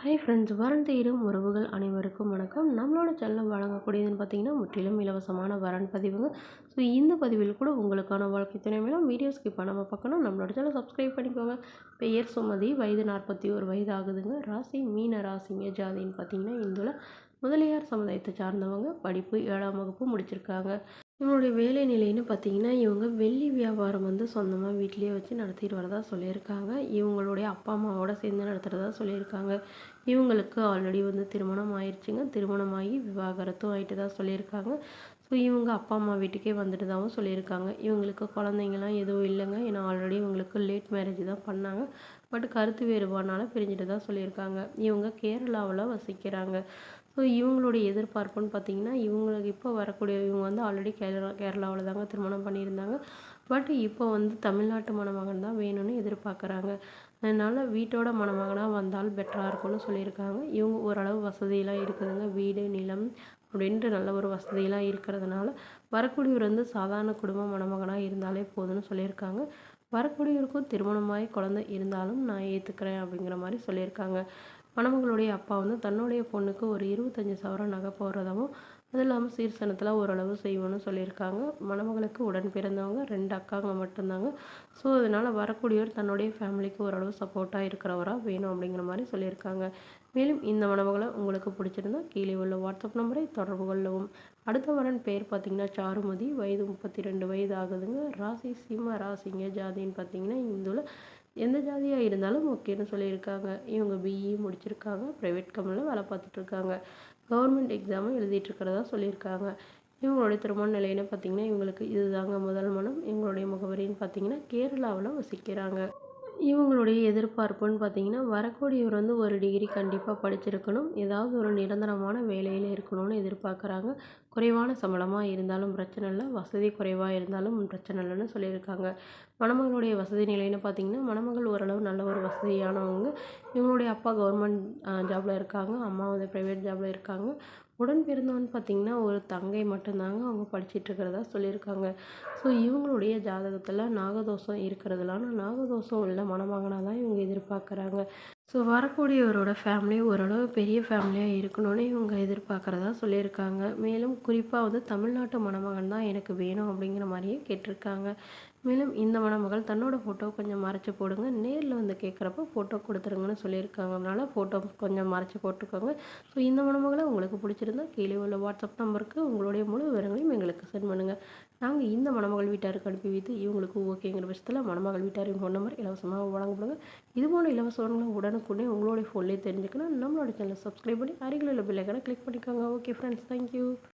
Hi friends, வரன் தேடும் உறவுகள் அனைவருக்கும் வணக்கம். நம்மளோட சேனலில் வழங்கக்கூடியதுன்னு பார்த்தீங்கன்னா முற்றிலும் இலவசமான வரன் பதிவுங்க. ஸோ இந்த பதிவில் கூட உங்களுக்கான வாழ்க்கை துணை மேலும் வீடியோ ஸ்கிப் பண்ணாமல் பார்க்கணும். நம்மளோட சேனல் சப்ஸ்கிரைப் பண்ணிக்கோங்க. பெயர் சுமதி, வயது 41 வயது ஆகுதுங்க. ராசி மீன ராசிங்க. ஜாதின்னு பார்த்தீங்கன்னா இந்துல முதலியார் சமுதாயத்தை சார்ந்தவங்க. படிப்பு 7ஆம் வகுப்பு முடிச்சிருக்காங்க. இவங்களுடைய வேலை நிலைன்னு பார்த்தீங்கன்னா இவங்க வெள்ளி வியாபாரம் சொந்தமாக வீட்டிலேயே வச்சு நடத்திட்டு வரதா சொல்லியிருக்காங்க. இவங்களுடைய அப்பா அம்மாவோட சேர்ந்து நடத்துகிறதா சொல்லியிருக்காங்க. இவங்களுக்கு ஆல்ரெடி திருமணம் ஆயிடுச்சுங்க. திருமணமாகி விவாகரத்தும் ஆகிட்டு தான் சொல்லியிருக்காங்க. ஸோ இவங்க அப்பா அம்மா வீட்டுக்கே வந்துட்டு சொல்லியிருக்காங்க. இவங்களுக்கு குழந்தைங்களாம் எதுவும் இல்லைங்க. ஏன்னா ஆல்ரெடி இவங்களுக்கு லேட் மேரேஜ் தான் பண்ணாங்க. பட் கருத்து வேறுபாடுனால பிரிஞ்சுட்டு தான் சொல்லியிருக்காங்க. இவங்க கேரளாவில் வசிக்கிறாங்க. ஸோ இவங்களுடைய எதிர்பார்ப்புன்னு பார்த்தீங்கன்னா இவங்களுக்கு இப்போ வரக்கூடிய இவங்க ஆல்ரெடி கேரளாவில் தாங்க திருமணம் பண்ணியிருந்தாங்க. பட் இப்போ தமிழ்நாட்டு மணமகன் தான் வேணும்னு எதிர்பார்க்குறாங்க. அதனால் வீட்டோட மணமகனாக வந்தால் பெட்டராக இருக்கும்னு சொல்லியிருக்காங்க. இவங்க ஓரளவு வசதியெல்லாம் இருக்குதுங்க. வீடு நிலம் அப்படின்ட்டு நல்ல ஒரு வசதியெல்லாம் இருக்கிறதுனால வரக்கூடியவர் சாதாரண குடும்ப மணமகனாக இருந்தாலே போதும்னு சொல்லியிருக்காங்க. வரக்கூடியவருக்கும் திருமணமாகி குழந்தை இருந்தாலும் நான் ஏற்றுக்கிறேன் அப்படிங்கிற மாதிரி சொல்லியிருக்காங்க. மணமகளுடைய அப்பா தன்னுடைய பொண்ணுக்கு ஒரு 25 சவரன் நகை போடுறதாகவும் அது இல்லாமல் சீர்சனத்தில் ஓரளவு செய்வோன்னு சொல்லியிருக்காங்க. மணமகளுக்கு உடன் பிறந்தவங்க 2 அக்காங்க மட்டும்தாங்க. ஸோ அதனால் வரக்கூடியவர் தன்னுடைய ஃபேமிலிக்கு ஓரளவு சப்போர்ட்டாக இருக்கிறவராக வேணும் அப்படிங்கிற மாதிரி சொல்லியிருக்காங்க. மேலும் இந்த மணமகளை உங்களுக்கு பிடிச்சிருந்தா கீழே உள்ள வாட்ஸ்அப் நம்பரை தொடர்பு கொள்ளவும். அடுத்த வரன் பேர் பார்த்தீங்கன்னா சாருமதி, வயது 32 வயது ஆகுதுங்க. ராசி சிம்ம ராசிங்க. ஜாதின்னு பார்த்தீங்கன்னா இந்துல எந்த ஜாதியாக இருந்தாலும் ஓகேன்னு சொல்லியிருக்காங்க. இவங்க பிஇ முடிச்சிருக்காங்க. ப்ரைவேட் கம்பெனியில் வேலை பார்த்துட்ருக்காங்க. கவர்மெண்ட் எக்ஸாமும் எழுதிட்டுருக்கிறதா சொல்லியிருக்காங்க. இவங்களுடைய திருமண நிலைன்னு பார்த்தீங்கன்னா இவங்களுக்கு இதுதாங்க முதல் மனம். இவங்களுடைய முகவரின்னு பார்த்தீங்கன்னா கேரளாவில் வசிக்கிறாங்க. இவங்களுடைய எதிர்பார்ப்புன்னு பார்த்தீங்கன்னா வரக்கூடியவர் ஒரு டிகிரி கண்டிப்பாக படிச்சிருக்கணும். ஏதாவது ஒரு நிரந்தரமான வேலையில் இருக்கணும்னு எதிர்பார்க்குறாங்க. குறைவான சம்பளமாக இருந்தாலும் பிரச்சனை இல்லை, வசதி குறைவாக இருந்தாலும் பிரச்சனை இல்லைன்னு சொல்லியிருக்காங்க. மணமகளுடைய வசதி நிலைன்னு பார்த்தீங்கன்னா மணமகள் ஓரளவு நல்ல ஒரு வசதியானவங்க. இவங்களுடைய அப்பா கவர்மெண்ட் ஜாபில் இருக்காங்க. அம்மா ப்ரைவேட் ஜாபில் இருக்காங்க. உடன் பிறந்தவன்னு பார்த்தீங்கன்னா ஒரு தங்கை மட்டும்தாங்க. அவங்க படிச்சுட்டு இருக்கிறதா சொல்லியிருக்காங்க. ஸோ இவங்களுடைய ஜாதகத்தில் நாகதோஷம் இருக்கிறதுலான நாகதோஷம் உள்ள மணமகனாக தான் இவங்க எதிர்பார்க்குறாங்க. ஸோ வரக்கூடியவரோட ஃபேமிலி ஓரளவு பெரிய ஃபேமிலியாக இருக்கணும்னு இவங்க எதிர்பார்க்குறதா சொல்லியிருக்காங்க. மேலும் குறிப்பாக தமிழ்நாட்டு மணமகன் தான் எனக்கு வேணும் அப்படிங்கிற மாதிரியே கேட்டிருக்காங்க. மேலும் இந்த மணமகள் தன்னோட ஃபோட்டோ கொஞ்சம் மறைச்சி போடுங்க, நேரில் கேட்குறப்ப ஃபோட்டோ கொடுத்துருங்கன்னு சொல்லியிருக்காங்க. அதனால் ஃபோட்டோ கொஞ்சம் மறைச்சி போட்டுக்கோங்க. ஸோ இந்த மணமகளை உங்களுக்கு பிடிச்சிருந்தா கீழே உள்ள வாட்ஸ்அப் நம்பருக்கு உங்களுடைய முழு விவரங்களையும் எங்களுக்கு சென்ட் பண்ணுங்கள். நாங்கள் இந்த மணமகள் வீட்டாருக்கு அனுப்பி வைத்து இவங்களுக்கு ஓகேங்கிற பட்சத்தில் மணமகள் வீட்டாரின் ஃபோன் நம்பர் இலவசமாக வழங்கப்படுங்க. இதுபோன்ற இலவச வரங்களை உடனுக்குடனே உங்களுடைய ஃபோன்லேயே தெரிஞ்சுக்கணும். நம்மளோட சேனலை சப்ஸ்கிரைப் பண்ணி அருகில் உள்ள பெல் ஐகானை கிளிக் பண்ணிக்கோங்க. Okay friends, thank you.